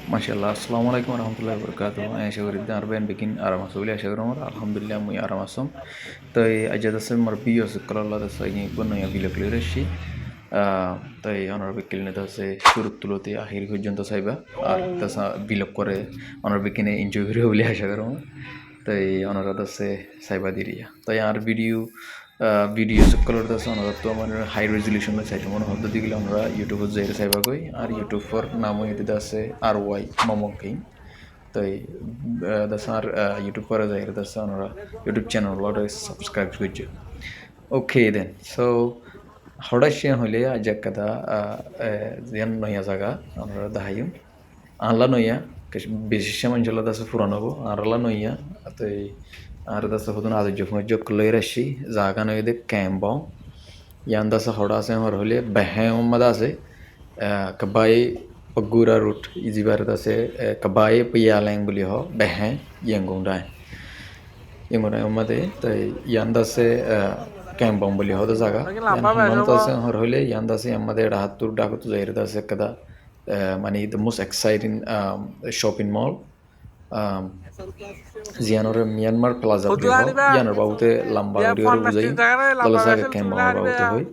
মাশাআল্লাহ আসসালামু আলাইকুম রহমতুল্লাহি বরকাতুহ আশা করি আরবেন বিকিন আরাম আছো বলে আশা করি আমার আলহামদুলিল্লাহ মুই আরাম আছম তাই আজ দাসে মোর বিয় সকল্লাহ দাসে ইনি বনয়া বিলক লিরেছি তাই অনার বিকিলনে দাসে শুরু তুলতে আখির পর্যন্ত চাইবা আর দাসা বিলক করে অনার বিকিনে এনজয় করে বলে আশা করি তাই অনারা দাসে চাইবা দিরিয়া তাই আর ভিডিও সকলের দাসে অনারা তো আমার হাই রেজলিউশনে চাইতে মনে হতো দিগলে আমরা ইউটিউবে যাই চাইবা কই আর ইউটিউবের নাম হইতে দাসে আর ওয়াই মমকিন তাই দাসে আর ইউটিউব করে যাই দাসে অনারা ইউটিউব চ্যানেল লড়ে সাবস্ক্রাইব করছো ওকে দেন সো হঠাৎ হলে আজ কথা যেন নয়া জায়গা আমরা দাহাইম আনলা নইয়া বেশি সময় চলে দাসে ফুরানো হবো আরলা নইয়া তাই আর দাসে হতুন আদর্য ফুঁজ লই রাশি জাগা নই দে ক্যাম্বাও ইয়ান দাসে হড়া আছে হর হলে বেহে উম্মাদ আছে কবাই পগুরা রুট ইজিবার দাসে কবাই পিয়ালেং বলি হ বেহে ইয়ঙ্গুংডাই ইয়ঙ্গুডাই উম্মাদে তাই ইয়ান দাসে ক্যাম্বাং বলি হতো জায়গা ইয়ান দাসে হর হলে ইয়ান দাসে আমাদের হাতুর ডাকুতু যাইরে দাসে kada মানে the most exciting shopping mall জিয়ানোর মিয়ানমার প্লাজা বলি হয় ইয়ানোর বাবুতে লম্বা গড়িয়ে বুঝাই ললসাকে ক্যাম্বাং বাবুতে হই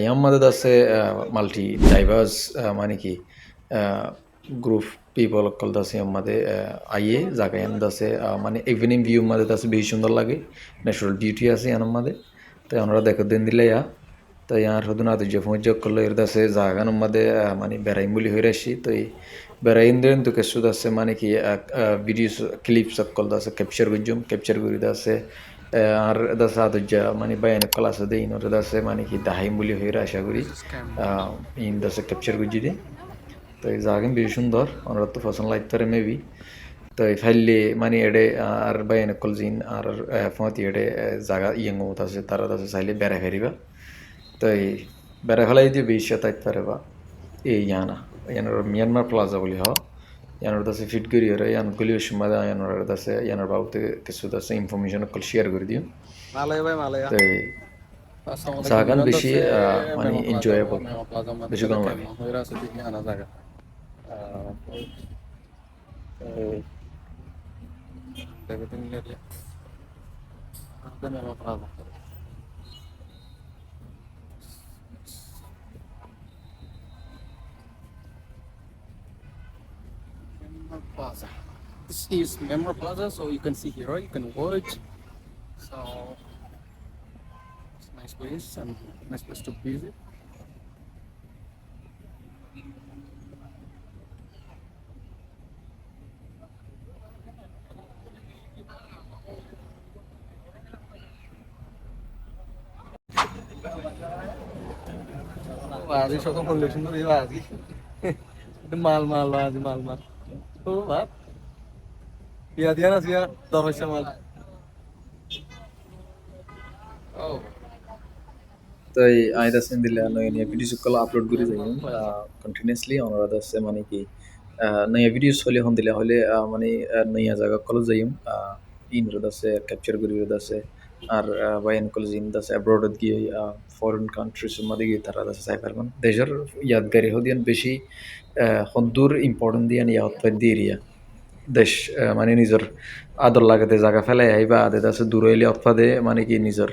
ইয়ার মধ্যে আছে মাল্টি ডাইভার্স মানে কি গ্রুপ পিপল কল দাসে আমাদের আইয়ে জায়গা এন দাসে মানে ইভিনিং ভিউ মধ্যে দাসে বেশি সুন্দর লাগে ন্যাচারাল বিউটি আছে এর মধ্যে তাই আমরা দেখো দিন দিলে তাই আর হদুন আদর্য ফুঁজ করলো এর দাসে জাগানোর মধ্যে মানে বেড়াইম বলি হয়ে আসি তো এই বেড়াইন দেন তো কিছু দাসে মানে কি ভিডিও ক্লিপ সকল দাসে ক্যাপচার করি দাসে আর দাসে আদর্য মানে বায়ান ক্লাস দে ইনর দাসে মানে কি দাহাইম বলি হয়ে আশা করি ইন দাসে ক্যাপচার করছি দে তো এই জাগান বেশি সুন্দর ওনারা তো পছন্দ লাগতে মেবি তো ফাইলে মানে এডে আর বায়ান কল জিন আর ফতি এডে জায়গা ইয়ং আছে তারা দাসে চাইলে বেড়া ফেরিবা তাই বেড়া ফেলাই দিয়ে বেশি তাইতে পারেবা এই ইয়ানা ইয়ানোর মিয়ানমার প্লাজা বলি হ ইয়ানোর দাসে ফিট করি ওরা ইয়ান গলিও সময় ইয়ানোর দাসে ইয়ানোর বাবুতে কিছু দাসে ইনফরমেশন কল শেয়ার করে দিও তাই জাগান বেশি মানে এনজয়েবল বেশি কম লাগে Plaza. This is Myanmar Plaza, so you can see here, right? You can watch. So it's a nice place and nice place to visit. আজি সকল কন্ডিশন করে আজি মাল মাল আজি মাল মাল তো বাপ ইয়া দিয়া না সিয়া দরজা মাল তাই আইদা সেন দিলে নয় নিয়ে ভিডিও সকল আপলোড করে যাই কন্টিনিউয়াসলি ওনারা দাসে মানে কি নয়া ভিডিওস হলে হন দিলে হলে মানে নয়া জায়গা কল যাইম ইনর দাসে ক্যাপচার করি দাসে আর বায়ান কল জিন দাসে অ্যাব্রোডত গিয়ে ফরেন কান্ট্রিজ মধ্যে গিয়ে তারা দাসে চাই পারবেন দেশের ইয়াদগারি হদিয়ান বেশি হদ্দুর ইম্পর্টেন্ট দিয়ান ইয়া হত্যার দিয়ে এরিয়া দেশ মানে নিজের আদর লাগাতে জায়গা ফেলাই আইবা আদে দাসে দূর হইলে অথবা মানে কি নিজের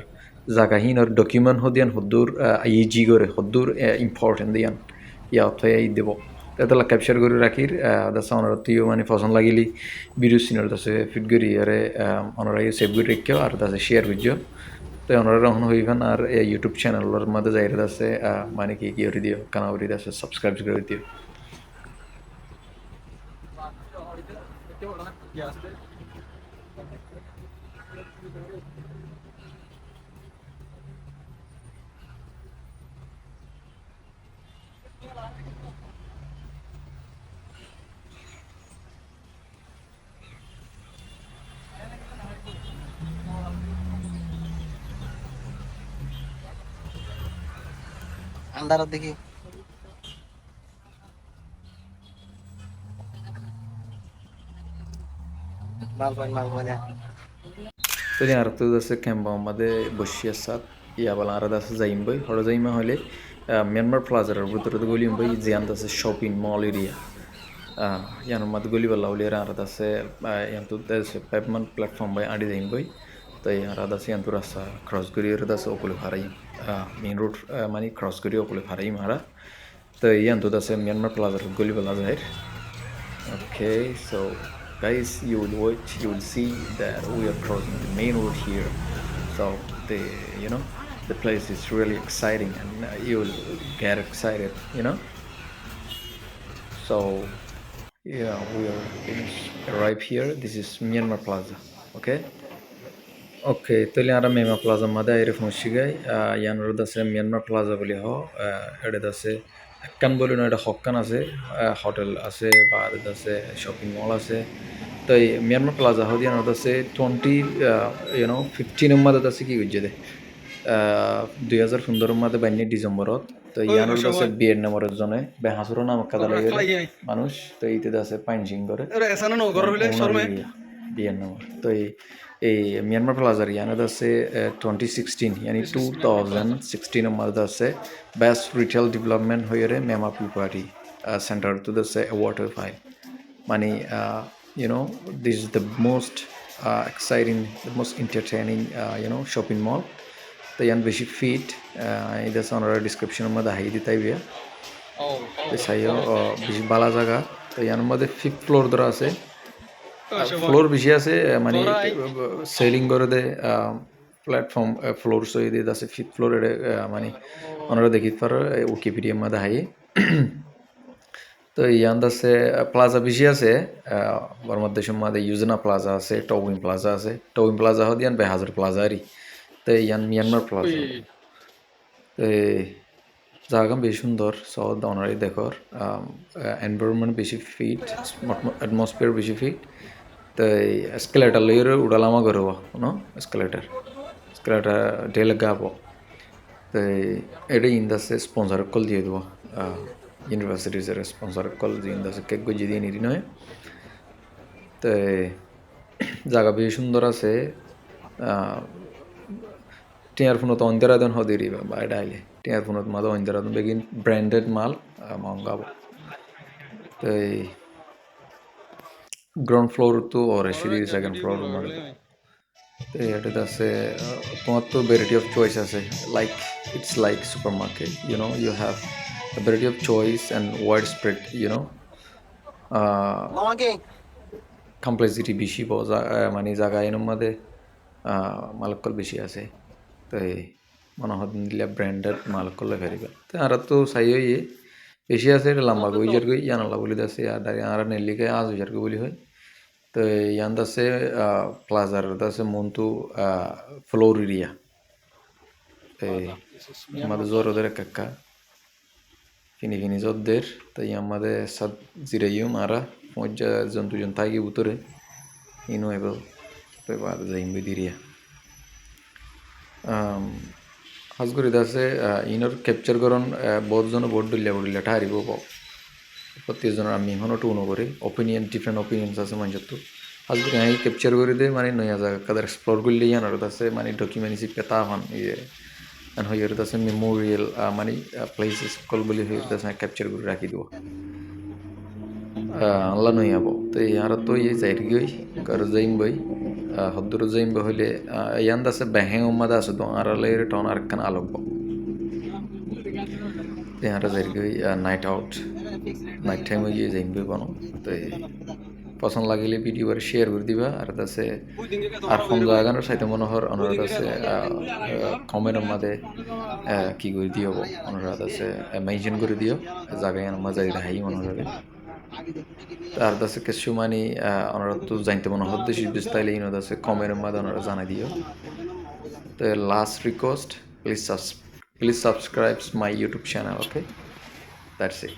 জাগাহীন আর ডকুমেন্ট হদিয়ান হদ্দুর ইজি করে হদ্দুর ইম্পর্টেন্ট দিয়ান ইয়া অথবা ই দেব তাহলে ক্যাপচার করে রাখির দাসে ওনারা তুইও মানে পছন্দ লাগিলি ভিডিও সিনের দাসে ফিট করি আরে ওনারা সেভ করে রেখেও আর দাসে শেয়ার করছো তো ওনারা রহন হইবেন আর ইউটিউব চ্যানেলের মধ্যে যাই দাসে মানে কি করে দিও কানাবরি দাসে সাবস্ক্রাইব করে দিও আন্দার দেখি মাল পাই তো আর তো দাসে ক্যাম্প আমাদের বসিয়া সাত ইয়া বলা আর দাসে যাইম বই হড় যাইমা হলে মিয়ানমার প্লাজার ভিতরে তো গলিম বই জিয়ান দাসে shopping mall area Yan mat goli balla ulera arada se yan tu des pavement platform by adi zain boy tai arada se yan tu rasa cross guri arada se okule harai main road mani cross guri okule harai mara tai yan tu da se Myanmar plaza goli balla zahir. Okay, so guys, you will see that we are crossing the main road here. So the the place is really exciting, and you will get excited, So yeah, we are arrived here. This is Myanmar Plaza. Okay. Okay, তাহলে আমরা মেমা plaza মাদে আইরে পৌঁছি গাই ইয়ানোর দাসে Myanmar Plaza বলি হ এটা দাসে একখান বলি না এটা হকান আছে হোটেল আছে বা দাসে শপিং মল আছে তো এই মিয়ানমার প্লাজা হদি ইয়ানোর দাসে 15 মাদে দাসে কি করছে দে 2015 মাদে 22 ডিসেম্বরত তো ইয়ানোর দাসে বিয়ের নামরের জন্য বেহাসুর নাম কাদা লাগে মানুষ তো এইতে দাসে পাইন সিং করে বিয়ের নামর তো এই Myanmar Plaza यानी दसे 2016 यानी 2016 में दसे Best Retail Development हुए रे Myanmar People Party Center to दसे award फाइल मानी this is the most exciting, the most entertaining shopping mall तो यान बेशी feet इधर से उन्होंने description में दाही दी ताई भी तो सही हो बेशी बाला जगह तो यान में दे 5th floor दरा से ফ্লোর বেশি আছে মানে সেলিং করে দে প্ল্যাটফর্ম ফ্লোর সই দিয়ে আছে 5th ফ্লোর এর মানে ওনারা দেখিত পারো উইকিপিডিয়া মধ্যে হাই তো ইয়ান দাসে প্লাজা বেশি আছে ওর মধ্যে মধ্যে ইউজনা প্লাজা আছে টউইন প্লাজা হদিয়ান বেহাজার প্লাজা আরি তো ইয়ান মিয়ানমার প্লাজা তো জায়গা বেশ সুন্দর সব ওনারাই দেখর এনভায়রনমেন্ট বেশি ফিট অ্যাটমসফিয়ার বেশি ফিট তো এসকেলেটার লইয়ের উড়ালামা করব এসকেলেটার ঢেল গাব তো এটা ইন্দাসে স্পন্সর কল দিয়ে দেবো ইউনিভার্সিটিজের স্পন্সর কল দিয়ে ইন্দাসে কেক গজি দিয়ে নিরি নয় তো জায়গা বেশ সুন্দর আছে টিয়ার ফোনত অন্তরাদন হদিরি বা এটা আইলে টিয়ার ফোনত মাদা অন্তরাদন বেগিন ব্র্যান্ডেড মাল মহঙ্গাব তো গ্রাউন্ড ফ্লোর তো और সিঁড়ি সেকেন্ড ফ্লোর মানে তো এটা আছে তোমার তো ভ্যারাইটি অফ চয়েস আছে like it's like super market you have a variety of choice and widespread complexity বেশি মানে জায়গা এর মধ্যে মালকল বেশি আছে তো মনে হয় দিলে ব্র্যান্ডেড মালকল ফেরিবা তো আর তো সাই হইয়ে বেশি আছে লম্বা গই জার গই ইয়ানলা বলি দাসে আর নেলিকে আজ জার গই বলি হয় তো ইয়ান দাসে প্লাজার দাসে মন্টু ফ্লোর এরিয়া আমাদের জোর ওদের কাকা ফিনি জোরদের তাই আমাদের সাত জিরাইম আরা মজ্জা জন্তুজন থাকি উতরে ইনো এবার পেপার যাইম দিরিয়া হাজগুড়ি দাসে ইনর ক্যাপচার করন বহুতজন ভোট দিলে ঠারিব প্রত্যেকজনের আমি এখনও টুনো করি ডিফারেন্ট অপিনিয়ন্স আছে মানুষের তো হাজগুড়ি আমি ক্যাপচার করে দে মানে নয়া জায়গা কাদের এক্সপ্লোর করলে ইয়ানোর আছে মানে ডকুমেন্টারি পেতা হন ইয়ে হয়ে আছে মেমোরিয়াল মানে প্লেসেস কল বলি হয়ে আছে ক্যাপচার করে রাখি দিব আল্লাহ নই আবো তো আর তো ইয়ে যাই গই কার যাইম বই হদ্দুর যাইম হইলে ইয়ান দাসে বেহে উম্মাদা আছে তো আর লের টন আর কান আলোক তো আর যাই গই নাইট টাইম হয়ে যাইম বই বানো তো পছন্দ লাগিলে ভিডিও আর শেয়ার করে দিবা আর দাসে আর কোন জায়গার সাথে মনোহর অনুরাধ আছে কমেন্টের মধ্যে কি করে দিও অনুরাধ আছে মেনশন করে দিও জায়গায় মজা রাহাই অনুরাধ আর দাসে কিছু মানে অনুরাধ তো জানতে মনে হচ্ছে বিস্তারিত ইনো দাসে কমেন্টের মধ্যে অনুরাধ জানাই দিও তো last request please subscribe my YouTube channel. Okay, that's it.